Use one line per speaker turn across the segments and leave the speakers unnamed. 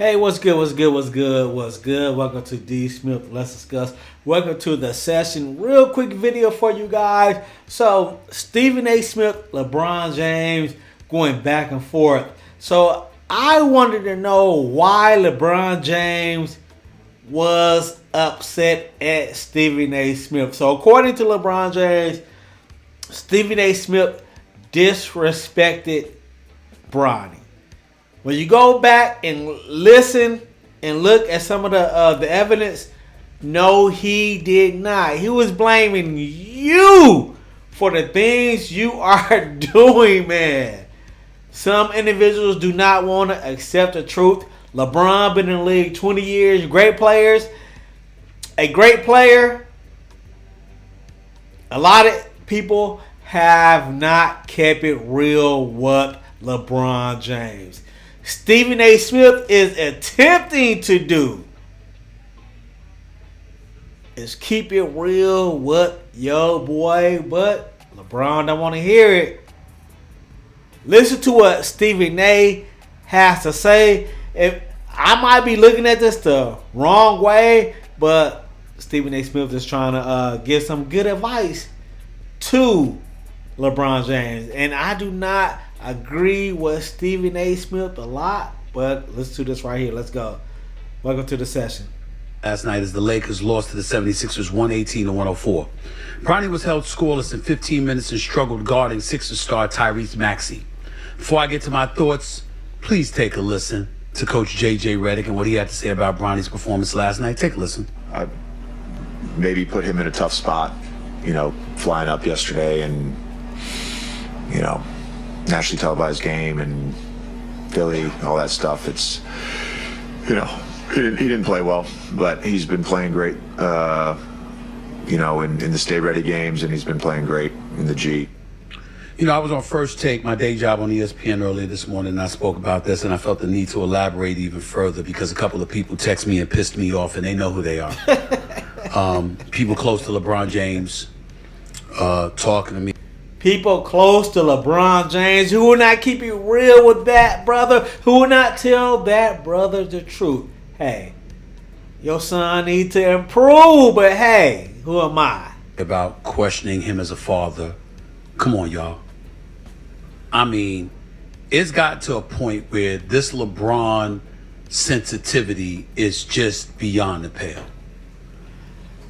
Hey, what's good? What's good? What's good? What's good? Welcome to D Smith. Let's discuss. Welcome to the session. Real quick video for you guys. So, Stephen A. Smith, LeBron James going back and forth. So, I wanted to know why LeBron James was upset at Stephen A. Smith. So, according to LeBron James, Stephen A. Smith disrespected Bronny. When you go back and listen and look at some of the evidence, no, he did not. He was blaming you for the things you are doing, man. Some individuals do not want to accept the truth. LeBron been in the league 20 years. Great players. A great player. A lot of people have not kept it real with LeBron James. Stephen A. Smith is attempting to do is keep it real with your boy, but LeBron don't want to hear it. Listen to what Stephen A. has to say. If I might be looking at this the wrong way, but Stephen A. Smith is trying to give some good advice to LeBron James, and I do not agree with Stephen A. Smith a lot, but let's do this right here. Let's go. Welcome to the session.
Last night as the Lakers lost to the 76ers 118-104. Bronny was held scoreless in 15 minutes and struggled guarding Sixers star Tyrese Maxey. Before I get to my thoughts, please take a listen to Coach J.J. Redick and what he had to say about Bronny's performance last night. Take a listen.
I maybe put him in a tough spot, flying up yesterday and, nationally televised game and Philly, all that stuff. It's, he didn't play well, but he's been playing great, in the Stay Ready games, and he's been playing great in the G.
I was on First Take, my day job on ESPN earlier this morning, and I spoke about this, and I felt the need to elaborate even further because a couple of people text me and pissed me off, and they know who they are. People close to LeBron James talking to me.
People close to LeBron James who will not keep it real with that brother, who will not tell that brother the truth. Hey, your son needs to improve, but hey, who am I?
About questioning him as a father. Come on, y'all. I mean, it's got to a point where this LeBron sensitivity is just beyond the pale.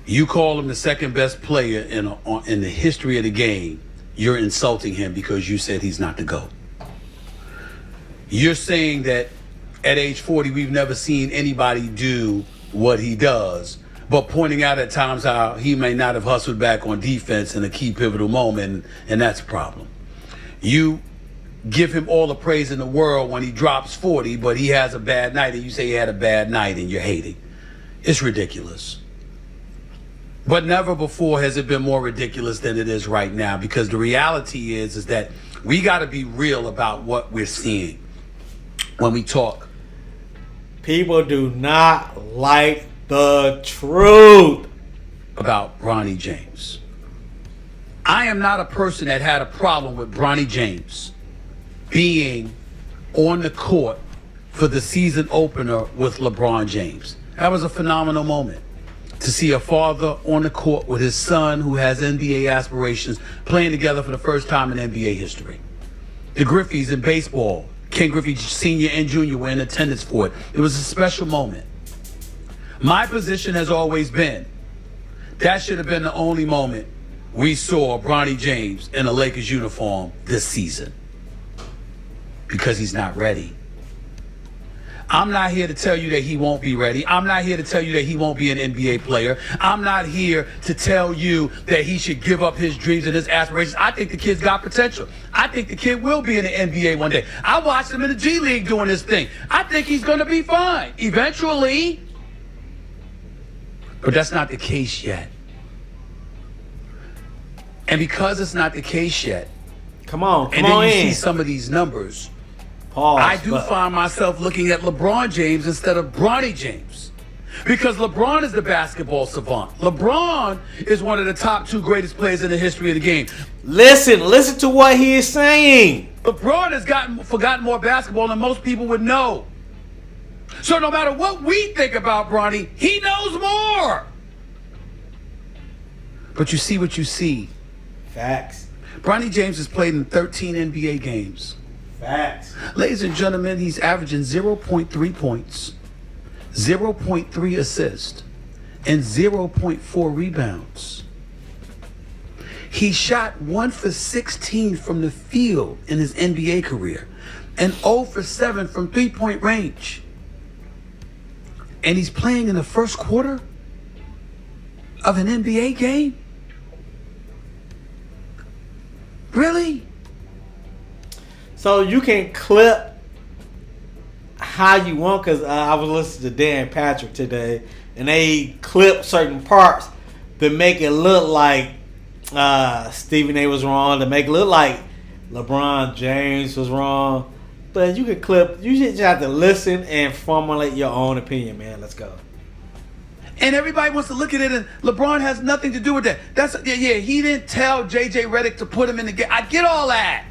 You call him the second best player in the history of the game. You're insulting him because you said he's not the GOAT. You're saying that at age 40, we've never seen anybody do what he does, but pointing out at times how he may not have hustled back on defense in a key pivotal moment, and that's a problem. You give him all the praise in the world when he drops 40, but he has a bad night, and you say he had a bad night, and you're hating. It's ridiculous. But never before has it been more ridiculous than it is right now, because the reality is that we got to be real about what we're seeing when we talk.
People do not like the truth
about Bronny James. I am not a person that had a problem with Bronny James being on the court for the season opener with LeBron James. That was a phenomenal moment. To see a father on the court with his son who has NBA aspirations playing together for the first time in NBA history. The Griffeys in baseball, Ken Griffey Sr. and Jr. were in attendance for it. It was a special moment. My position has always been that should have been the only moment we saw Bronny James in a Lakers uniform this season, because he's not ready. I'm not here to tell you that he won't be ready. I'm not here to tell you that he won't be an NBA player. I'm not here to tell you that he should give up his dreams and his aspirations. I think the kid's got potential. I think the kid will be in the NBA one day. I watched him in the G League doing his thing. I think he's going to be fine eventually. But that's not the case yet. And because it's not the case yet,
come on
and then you
in.
see some of these numbers,
Pause,
I do find myself looking at LeBron James instead of Bronny James. Because LeBron is the basketball savant. LeBron is one of the top two greatest players in the history of the game.
Listen to what he is saying.
LeBron has forgotten more basketball than most people would know. So no matter what we think about Bronny, he knows more. But you see what you see.
Facts.
Bronny James has played in 13 NBA games.
Facts.
Ladies and gentlemen, he's averaging 0.3 points, 0.3 assists, and 0.4 rebounds. He shot 1 for 16 from the field in his NBA career and 0 for 7 from three-point range. And he's playing in the first quarter of an NBA game? Really?
So you can clip how you want, because I was listening to Dan Patrick today, and they clip certain parts to make it look like Stephen A. was wrong, to make it look like LeBron James was wrong. But you can clip, you just have to listen and formulate your own opinion, man. Let's go.
And everybody wants to look at it, and LeBron has nothing to do with that. He didn't tell J.J. Redick to put him in the game. I get all that.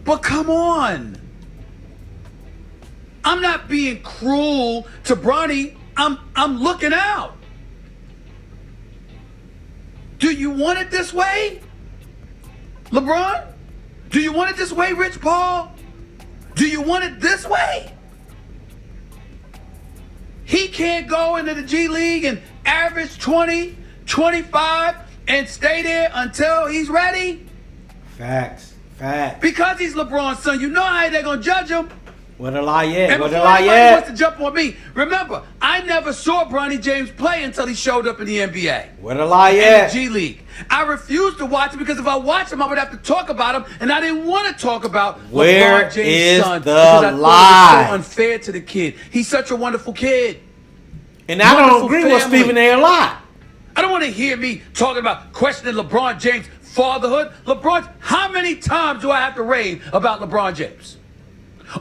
But come on. I'm not being cruel to Bronny. I'm looking out. Do you want it this way, LeBron? Do you want it this way, Rich Paul? Do you want it this way? He can't go into the G League and average 20, 25 and stay there until he's ready?
Facts. Facts.
Because he's LeBron's son. You know how they're going to judge him.
What a lie yet.
And
What a
before
lie
anybody
yet.
wants to jump on me, remember, I never saw Bronny James play until he showed up in the NBA.
What a lie
In
yet.
the G League. I refused to watch him because if I watched him, I would have to talk about him, and I didn't want to talk about
Where
LeBron James'
is
son
the
because I
lie?
thought it was so unfair to the kid. He's such a wonderful kid.
And I don't
Wonderful
agree with
family.
Stephen A. a lot.
I don't want to hear me talking about questioning LeBron James' fatherhood. How many times do I have to rave about LeBron James?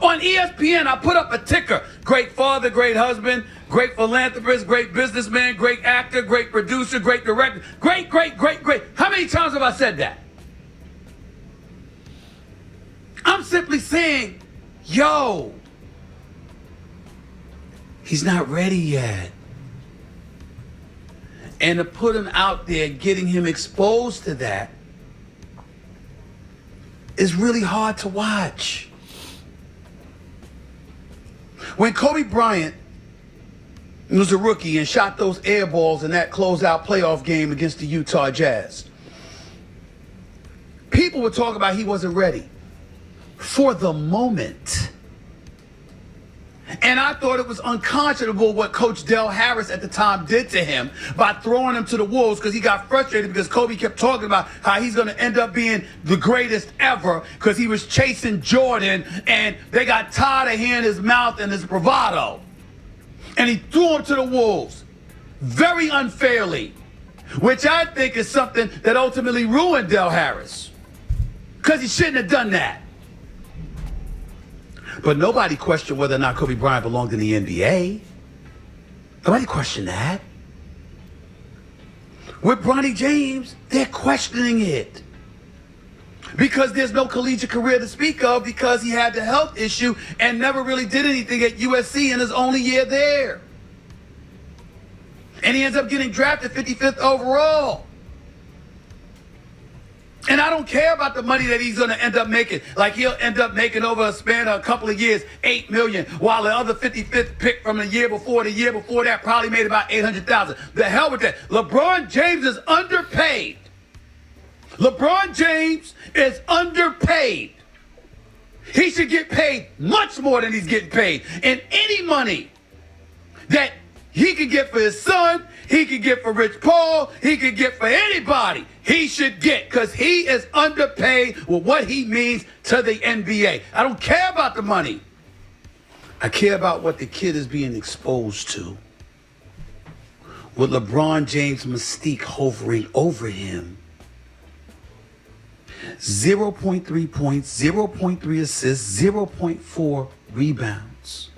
On ESPN, I put up a ticker. Great father, great husband, great philanthropist, great businessman, great actor, great producer, great director. Great. How many times have I said that? I'm simply saying, yo, he's not ready yet. And to put him out there, getting him exposed to that, is really hard to watch. When Kobe Bryant was a rookie and shot those air balls in that closeout playoff game against the Utah Jazz, people were talking about he wasn't ready for the moment. And I thought it was unconscionable what Coach Del Harris at the time did to him by throwing him to the wolves, because he got frustrated because Kobe kept talking about how he's going to end up being the greatest ever because he was chasing Jordan, and they got tired of hearing his mouth and his bravado. And he threw him to the wolves very unfairly, which I think is something that ultimately ruined Del Harris, because he shouldn't have done that. But nobody questioned whether or not Kobe Bryant belonged in the NBA. Nobody questioned that. With Bronny James, they're questioning it. Because there's no collegiate career to speak of, because he had the health issue and never really did anything at USC in his only year there. And he ends up getting drafted 55th overall. And I don't care about the money that he's going to end up making. Like, he'll end up making over a span of a couple of years, $8 million, while the other 55th pick from the year before that probably made about $800,000. The hell with that. LeBron James is underpaid. LeBron James is underpaid. He should get paid much more than he's getting paid. And any money that he could get for his son, he could get for Rich Paul, he could get for anybody, he should get, because he is underpaid with what he means to the NBA. I don't care about the money. I care about what the kid is being exposed to. With LeBron James' mystique hovering over him. 0.3 points, 0.3 assists, 0.4 rebounds.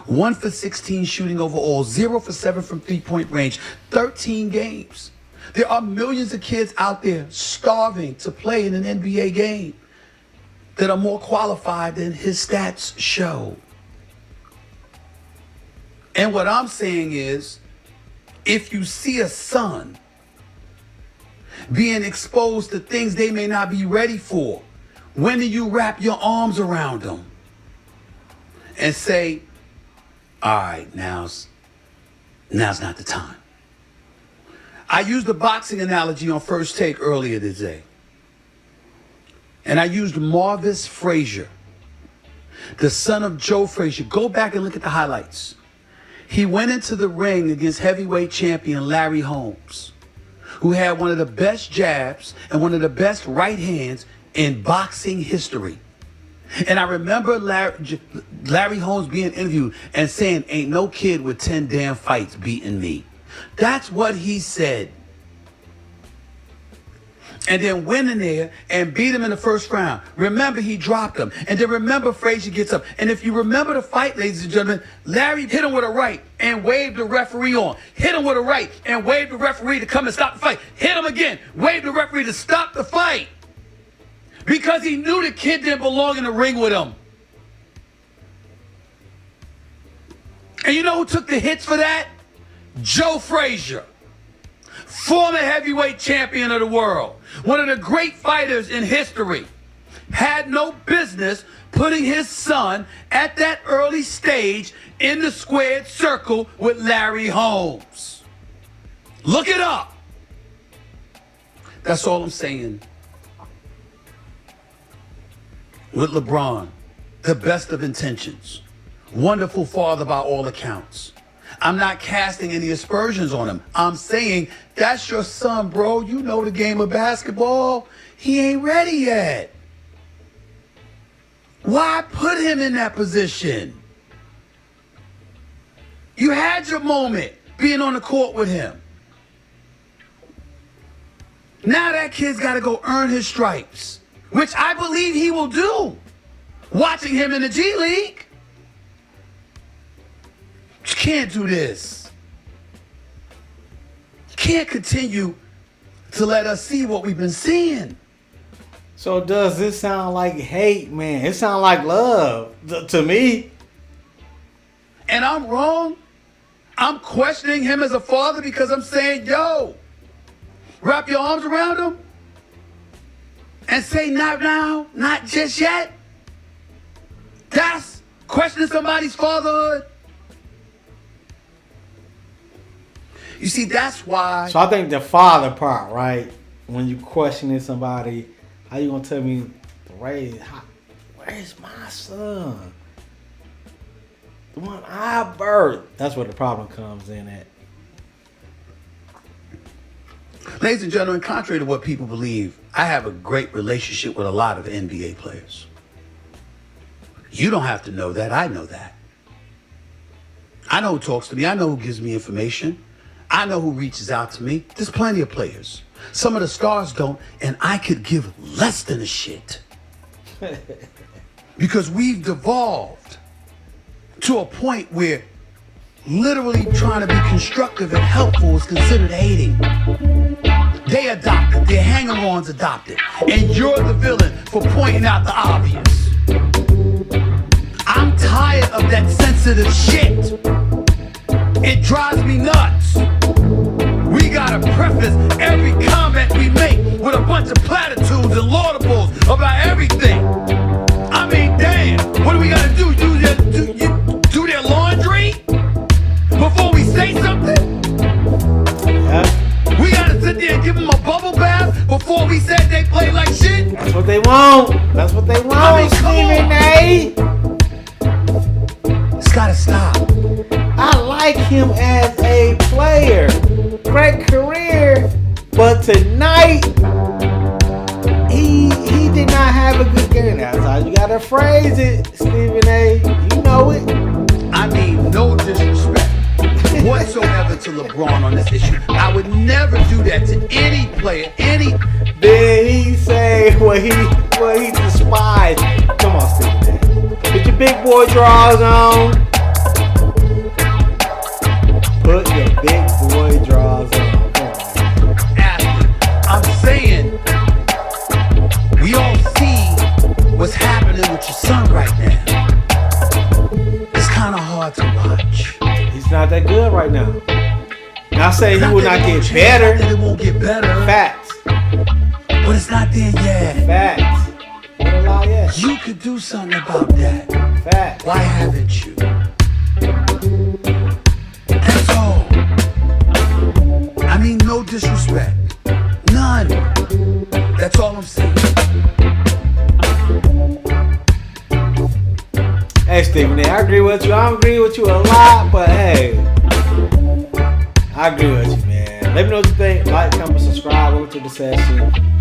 1 for 16 shooting overall, 0 for 7 from three-point range, 13 games. There are millions of kids out there starving to play in an NBA game. that are more qualified than his stats show. And what I'm saying is, if you see a son being exposed to things they may not be ready for, when do you wrap your arms around them and say, all right, now's not the time? I used the boxing analogy on First Take earlier today. And I used Marvis Frazier, the son of Joe Frazier. Go back and look at the highlights. He went into the ring against heavyweight champion Larry Holmes, who had one of the best jabs and one of the best right hands in boxing history. And I remember Larry Holmes being interviewed and saying, ain't no kid with 10 damn fights beating me. That's what he said. And then went in there and beat him in the first round. Remember, he dropped him. And then remember, Frazier gets up. And if you remember the fight, ladies and gentlemen, Larry hit him with a right and waved the referee on. Hit him with a right and waved the referee to come and stop the fight. Hit him again, waved the referee to stop the fight. Because he knew the kid didn't belong in the ring with him. And you know who took the hits for that? Joe Frazier, former heavyweight champion of the world, one of the great fighters in history, had no business putting his son at that early stage in the squared circle with Larry Holmes. Look it up. That's all I'm saying. With LeBron, the best of intentions, wonderful father by all accounts. I'm not casting any aspersions on him. I'm saying, that's your son, bro. You know the game of basketball. He ain't ready yet. Why put him in that position? You had your moment being on the court with him. Now that kid's got to go earn his stripes, which I believe he will do, watching him in the G League. You can't do this. You can't continue to let us see what we've been seeing.
So does this sound like hate, man? It sounds like love to me.
And I'm wrong. I'm questioning him as a father because I'm saying, yo, wrap your arms around him and say not now, not just yet. That's questioning somebody's fatherhood. You see, that's why.
So I think the father part, right? When you questioning somebody, how you gonna tell me, Ray, where's my son? The one I birthed. That's where the problem comes in at.
Ladies and gentlemen, contrary to what people believe, I have a great relationship with a lot of NBA players. You don't have to know that. I know that. I know who talks to me. I know who gives me information. I know who reaches out to me. There's plenty of players. Some of the stars don't, and I could give less than a shit. Because we've devolved to a point where literally trying to be constructive and helpful is considered hating. They adopt it. Their hanger-ons adopt it. And you're the villain for pointing out the obvious. I'm tired of that sensitive shit. It drives me nuts. We gotta preface every comment we make with a bunch of platitudes and laudables about everything. I mean, damn, what do we gotta do? Do their laundry before we say something? Yeah. We gotta sit there and give them a bubble bath before we said they play like shit?
That's what they want. That's what they want,
I mean,
Stephen A.
It's gotta stop.
I like him as a player. Great career. But tonight, he did not have a good game. That's how you gotta phrase it, Stephen A. You know it.
I mean, no disrespect whatsoever to LeBron on this issue. I would never do that to any player,
Did he say what he despised? Come on, Stephen A. Put your big boy drawers on. Put your big boy drawers on.
athlete. I'm saying we all see what's happening with your son right now, it's kind of hard to watch.
He's not that good right now. Not saying he will not get
Not
better.
that it won't get better.
Facts.
But it's not there yet.
Facts. What a lie yet.
You could do something about that.
Facts.
Why haven't you? That's all. I mean, no disrespect. None. That's all I'm saying.
Hey, Stephen A., I agree with you. I don't agree with you a lot, but hey, I agree with you, man. Let me know what you think. Like, comment, subscribe. Over to the session.